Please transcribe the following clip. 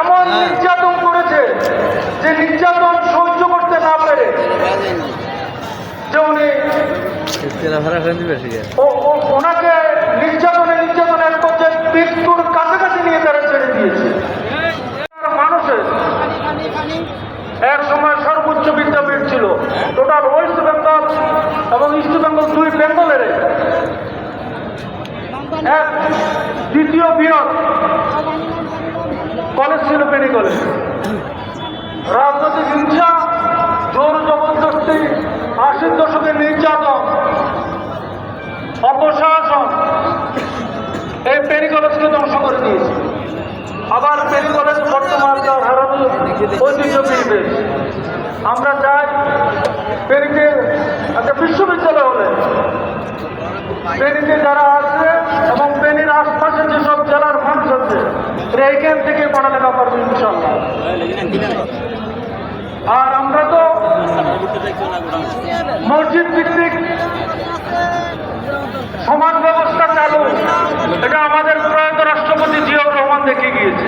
এমন নির্যাতন করেছে যে নির্যাতন সহ্য করতে না পেরে যে উনি ওনাকে নির্যাতনের পর্যায়ে মৃত্যুর কাছাকাছি নিয়ে তারা ছেড়ে দিয়েছে। মানুষের এক সময় সর্বোচ্চ বিদ্যাপীঠ ছিল, টোটাল ওয়েস্ট বেঙ্গল এবং ইস্ট বেঙ্গল দুই বেঙ্গলের এক দ্বিতীয় বৃহৎ কলেজ ছিল ফেনী কলেজ। রাজনৈতিক হিংসা, জোর জবরদস্তি, 80-র দশকের নির্যাতন, অপশাসন এই ফেনী কলেজকে ধ্বংস করে দিয়েছে। আবার ফেনী কলেজ বর্তমান তার হারানো ঐতিহ্য ফিরবে। আমরা চাই ফেনীতে একটা বিশ্ববিদ্যালয় হলে ফেনীতে যারা আছে এবং ফেনীর আশপাশে যেসব জেলার মানুষ আছে এইখান থেকে পড়ালেখা করবে ইনশাআল্লাহ। আর আমরা তো মসজিদ ভিত্তিক সমাজ ব্যবস্থা চালু, এটা আমাদের প্রয়াত রাষ্ট্রপতি জিয়াউর রহমান দেখে গিয়েছে।